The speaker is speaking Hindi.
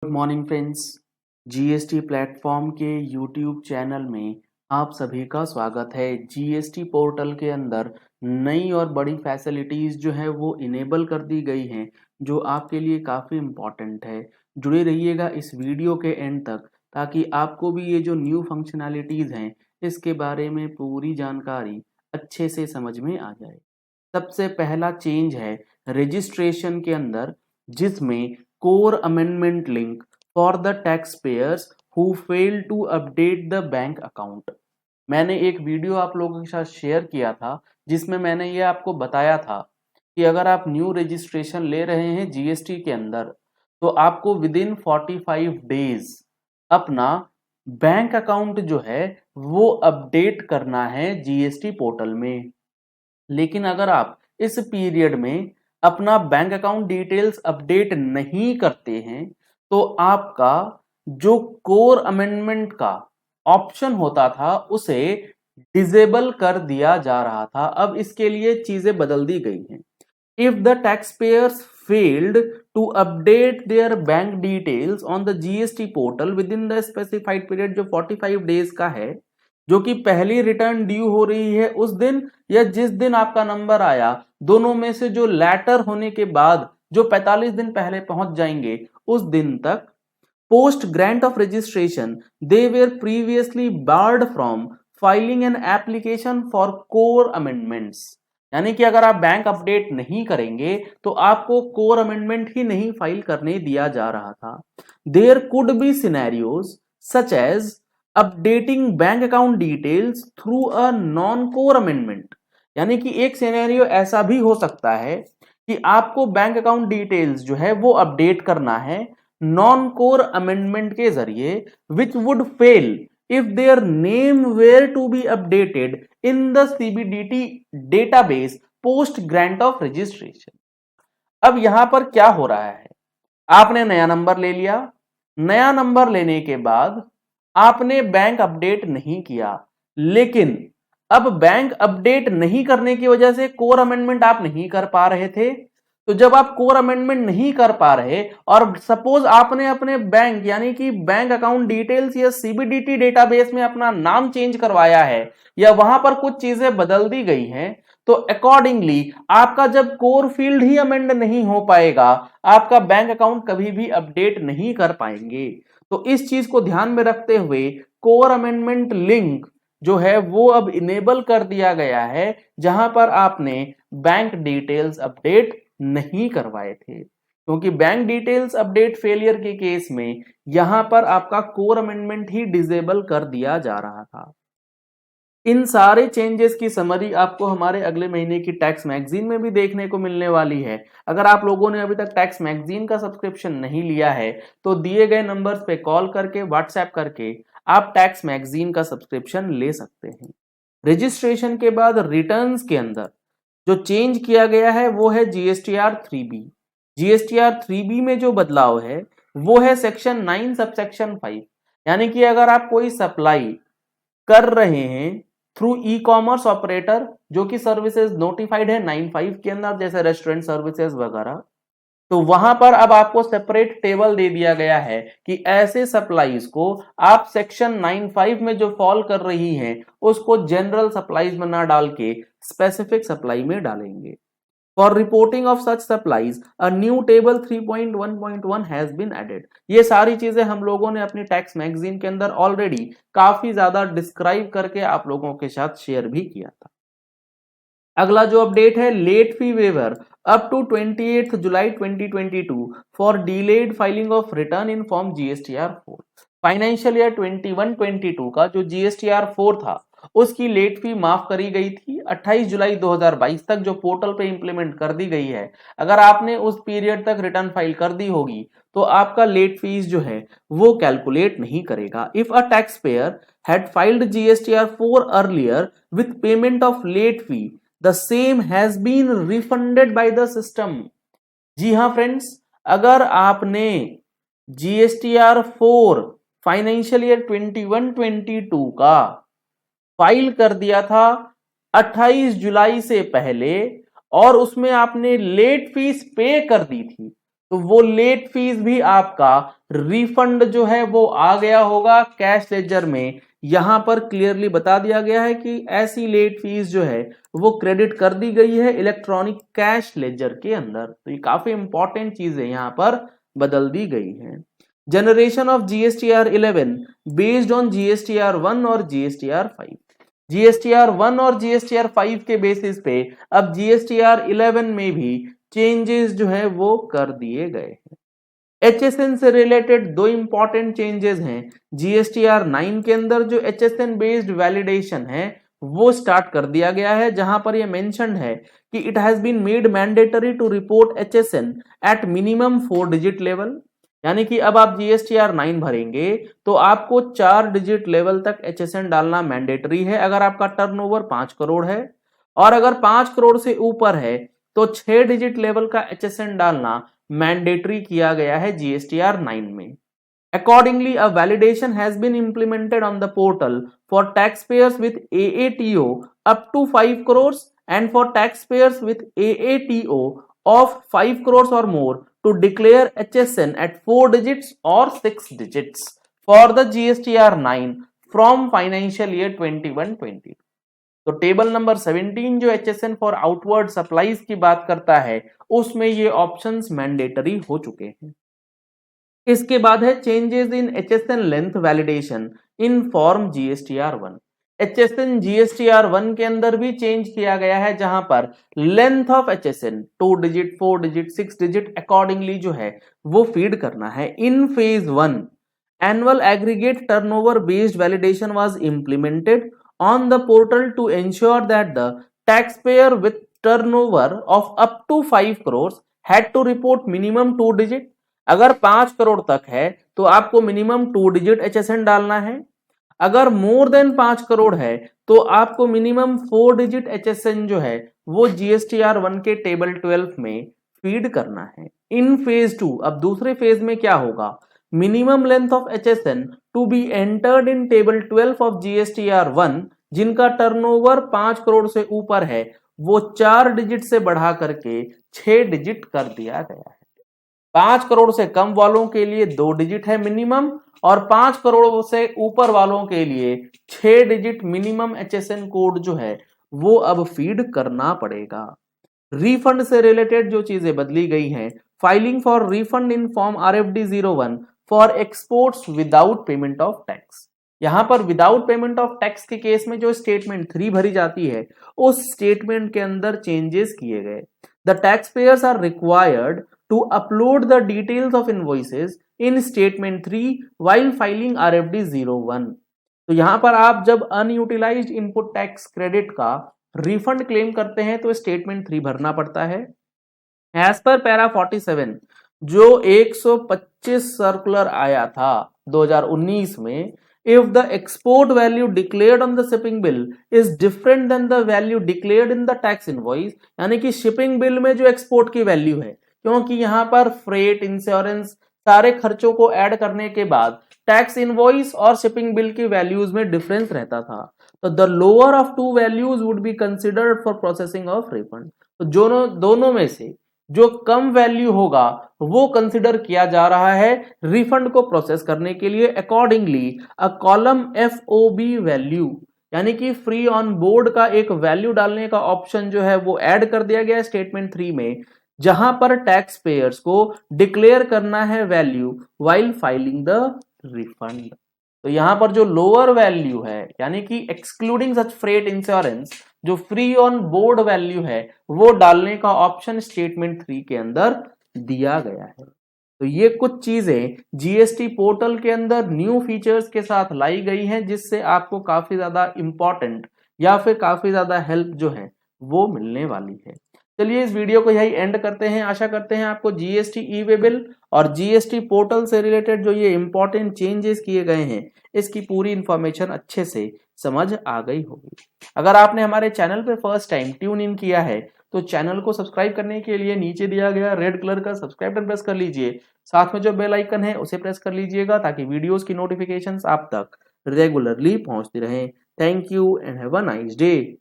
Good morning friends. GST platform के यूट्यूब चैनल में आप सभी का स्वागत है। जीएसटी पोर्टल के अंदर नई और बड़ी फैसिलिटीज़ जो है वो इनेबल कर दी गई हैं, जो आपके लिए काफ़ी इम्पॉर्टेंट है। जुड़े रहिएगा इस वीडियो के एंड तक ताकि आपको भी ये जो न्यू फंक्शनैलिटीज़ हैं इसके बारे में पूरी जानकारी अच्छे से समझ में आ जाए। सबसे पहला चेंज है रजिस्ट्रेशन के अंदर, जिसमें core amendment link for the tax payers who fail to update the bank account. मैंने एक वीडियो आप लोगों के साथ शेयर किया था जिसमें मैंने ये आपको बताया था कि अगर आप न्यू रजिस्ट्रेशन ले रहे हैं जीएसटी के अंदर तो आपको विद इन 45 डेज अपना बैंक अकाउंट जो है वो अपडेट करना है जीएसटी पोर्टल में। लेकिन अगर आप इस पीरियड में अपना बैंक अकाउंट डिटेल्स अपडेट नहीं करते हैं तो आपका जो कोर अमेंडमेंट का ऑप्शन होता था उसे डिसेबल कर दिया जा रहा था। अब इसके लिए चीजें बदल दी गई हैं। If the taxpayers failed to update their bank details on the GST portal within the specified period, जो 45 डेज का है, जो कि पहली रिटर्न ड्यू हो रही है उस दिन या जिस दिन आपका नंबर आया, दोनों में से जो लैटर होने के बाद जो 45 दिन पहले पहुंच जाएंगे उस दिन तक, post grant of registration they were previously board from filing an application for core amendments. यानी कि अगर आप बैंक अपडेट नहीं करेंगे तो आपको कोर अमेंडमेंट ही नहीं फाइल करने दिया जा रहा था। There could be scenarios such as updating bank account details through a non core amendment. यानी कि एक सिनेरियो ऐसा भी हो सकता है कि आपको बैंक अकाउंट डिटेल्स जो है वो अपडेट करना है नॉन कोर अमेंडमेंट के जरिए, which would fail if their name were to be updated in the CBDT database post grant of registration। अब यहां पर क्या हो रहा है, आपने नया नंबर ले लिया, नया नंबर लेने के बाद आपने बैंक अपडेट नहीं किया, लेकिन अब बैंक अपडेट नहीं करने की वजह से कोर अमेंडमेंट आप नहीं कर पा रहे थे। तो जब आप कोर अमेंडमेंट नहीं कर पा रहे और सपोज आपने अपने बैंक यानी कि बैंक अकाउंट डिटेल्स या सीबीडीटी डेटाबेस में अपना नाम चेंज करवाया है या वहां पर कुछ चीजें बदल दी गई हैं, तो अकॉर्डिंगली आपका जब कोर फील्ड ही अमेंड नहीं हो पाएगा, आपका बैंक अकाउंट कभी भी अपडेट नहीं कर पाएंगे। तो इस चीज को ध्यान में रखते हुए कोर अमेंडमेंट लिंक जो है वो अब इनेबल कर दिया गया है, जहां पर आपने बैंक डिटेल्स अपडेट नहीं करवाए थे, क्योंकि बैंक डिटेल्स अपडेट फेलियर के केस में यहां पर आपका कोर अमेंडमेंट ही डिसेबल कर दिया जा रहा था। इन सारे चेंजेस की समरी आपको हमारे अगले महीने की टैक्स मैगजीन में भी देखने को मिलने वाली है। अगर आप लोगों ने अभी तक टैक्स मैगजीन का सब्सक्रिप्शन नहीं लिया है तो दिए गए नंबर्स पे कॉल करके व्हाट्सएप करके आप टैक्स मैगजीन का सब्सक्रिप्शन ले सकते हैं। रजिस्ट्रेशन के बाद रिटर्न्स के अंदर जो चेंज किया गया है वो है जीएसटीआर 3B। जीएसटीआर 3B में जो बदलाव है वो है सेक्शन 9 सबसेक्शन 5। यानी कि अगर आप कोई सप्लाई कर रहे हैं थ्रू ई कॉमर्स ऑपरेटर जो कि सर्विसेज नोटिफाइड है 9(5) के अंदर, जैसे रेस्टोरेंट सर्विसेज वगैरह, तो वहां पर अब आपको सेपरेट टेबल दे दिया गया है कि ऐसे सप्लाईज को आप सेक्शन 9(5) में जो फॉल कर रही हैं उसको जनरल सप्लाईज में ना डाल के स्पेसिफिक सप्लाई में डालेंगे। For reporting of such supplies a new table 3.1.1 has been added. ये सारी चीजें हम लोगों ने अपनी टैक्स मैगजीन के अंदर ऑलरेडी काफी ज्यादा डिस्क्राइब करके आप लोगों के साथ शेयर भी किया था। अगला जो अपडेट है, late fee waiver up to 28 July 2022 for delayed filing of return in form GSTR 4। Financial year 21-22 का जो जीएसटीआर 4 था उसकी लेट फी माफ करी गई थी 28 जुलाई 2022 तक, जो पोर्टल पे इंप्लीमेंट कर दी गई है। अगर आपने उस पीरियड तक रिटर्न फाइल कर दी होगी तो आपका लेट फीस जो है वो कैलकुलेट नहीं करेगा। If a tax payer had filed GSTR 4 earlier with payment of late fee, the same has been refunded by the system। जी हाँ फ्रेंड्स, अगर आपने GSTR 4 फाइनेंशियल ईयर 21-22 का फाइल कर दिया था 28 जुलाई से पहले और उसमें आपने लेट फीस पे कर दी थी, तो वो लेट फीस भी आपका रिफंड जो है वो आ गया होगा कैश लेजर में। यहां पर क्लियरली बता दिया गया है कि ऐसी लेट फीस जो है वो क्रेडिट कर दी गई है इलेक्ट्रॉनिक कैश लेजर के अंदर। तो ये काफी इंपॉर्टेंट चीज है, यहां पर बदल दी गई है। Generation of GSTR 11 based on GSTR 1 और GSTR 5। GSTR 1 और GSTR 5 के बेसिस पे अब GSTR 11 में भी चेंजेस जो है वो कर दिए गए हैं। HSN से रिलेटेड दो इंपॉर्टेंट चेंजेस हैं। GSTR 9 के अंदर जो HSN बेस्ड वैलिडेशन है वो स्टार्ट कर दिया गया है, जहां पर ये मेंशन्ड है कि it has been made mandatory to report HSN at minimum 4 digit level. यानी कि अब आप GSTR 9 भरेंगे तो आपको 4 डिजिट लेवल तक HSN डालना मैंडेटरी है अगर आपका टर्नओवर 5 करोड़ है, और अगर 5 करोड़ से ऊपर है तो 6 डिजिट लेवल का HSN डालना मैंडेटरी किया गया है GSTR 9 में। Accordingly, a validation has been implemented on the portal for taxpayers with AATO up to 5 crores and for taxpayers with AATO of 5 crores or more to declare HSN at 4 digits or 6 digits for the GSTR 9 from financial year 21-22। तो टेबल नंबर 17 जो HSN फॉर आउटवर्ड सप्लाईज की बात करता है उसमें ये ऑप्शंस मैंडेटरी हो चुके हैं। इसके बाद है changes in HSN length validation in form GSTR 1। HSN GSTR 1 के अंदर भी चेंज किया गया है, जहां पर length of HSN 2 digit 4 digit 6 digit accordingly जो है वो फीड करना है। इन phase 1 annual aggregate turnover based validation was implemented on the portal to ensure that the taxpayer with turnover of up to 5 crores had to report minimum 2 digit। अगर 5 करोड़ तक है तो आपको मिनिमम 2 डिजिट HSN डालना है, अगर मोर देन 5 करोड़ है तो आपको मिनिमम 4 डिजिट HSN जो है वो GSTR 1 के टेबल 12 में फीड करना है। इन फेज 2 अब दूसरे फेज में क्या होगा, minimum length of HSN to be entered in table 12 of GSTR 1 जिनका टर्नओवर 5 करोड़ से ऊपर है वो 4 डिजिट से बढ़ा करके 6 डिजिट कर दिया गया है। 5 करोड़ से कम वालों के लिए 2 डिजिट है मिनिमम, और 5 करोड़ से ऊपर वालों के लिए 6 डिजिट मिनिमम HSN कोड जो है वो अब फीड करना पड़ेगा। रिफंड से रिलेटेड जो चीजें बदली गई हैं, filing for refund in form RFD 01 for exports without payment of tax. यहां पर विदाउट पेमेंट ऑफ टैक्स के केस में जो स्टेटमेंट 3 भरी जाती है उस स्टेटमेंट के अंदर चेंजेस किए गए। The tax payers are required to upload the details of invoices in statement 3 while filing RFD 01। तो यहां पर आप जब अनयूटिलाइज्ड इनपुट टैक्स क्रेडिट का रिफंड क्लेम करते हैं तो स्टेटमेंट 3 भरना पड़ता है। एज पर पैरा 47 जो 125 सर्कुलर आया था 2019 में, if the export value declared on the shipping bill is different than the value declared in the tax invoice, यानी कि शिपिंग बिल में जो एक्सपोर्ट की वैल्यू है, क्योंकि यहां पर फ्रेट इंश्योरेंस सारे खर्चों को ऐड करने के बाद टैक्स इनवॉइस और शिपिंग बिल की वैल्यूज में डिफरेंस रहता था, तो the lower of to values would be considered for processing of refund. तो दोनों में से जो कम वैल्यू होगा वो कंसिडर किया जा रहा है रिफंड को प्रोसेस करने के लिए। Accordingly a column FOB value यानी कि फ्री ऑन बोर्ड का एक वैल्यू डालने का ऑप्शन जो है वो ऐड कर दिया गया स्टेटमेंट 3 में, जहां पर टैक्स पेयर्स को डिक्लेयर करना है value while filing the refund. तो यहां पर जो लोअर वैल्यू है यानी कि एक्सक्लूडिंग सच फ्रेट इंश्योरेंस, जो फ्री ऑन बोर्ड वैल्यू है वो डालने का ऑप्शन स्टेटमेंट 3 के अंदर दिया गया है। तो ये कुछ चीजें GST पोर्टल के अंदर न्यू फीचर्स के साथ लाई गई हैं, जिससे आपको काफी ज्यादा इंपॉर्टेंट या फिर काफी ज्यादा हेल्प जो है वो मिलने वाली है। चलिए इस वीडियो को यही एंड करते हैं। आशा करते हैं आपको GST ई-वे बिल और GST पोर्टल से रिलेटेड जो ये इंपॉर्टेंट चेंजेस किए गए हैं इसकी पूरी इंफॉर्मेशन अच्छे से समझ आ गई होगी। अगर आपने हमारे चैनल पे फर्स्ट टाइम ट्यून इन किया है तो चैनल को सब्सक्राइब करने के लिए नीचे दिया गया रेड कलर का सब्सक्राइब बटन प्रेस कर लीजिए, साथ में जो बेल आइकन है उसे प्रेस कर लीजिएगा ताकि वीडियोस की नोटिफिकेशंस आप तक रेगुलरली पहुंचती रहें। Thank you and have a nice day.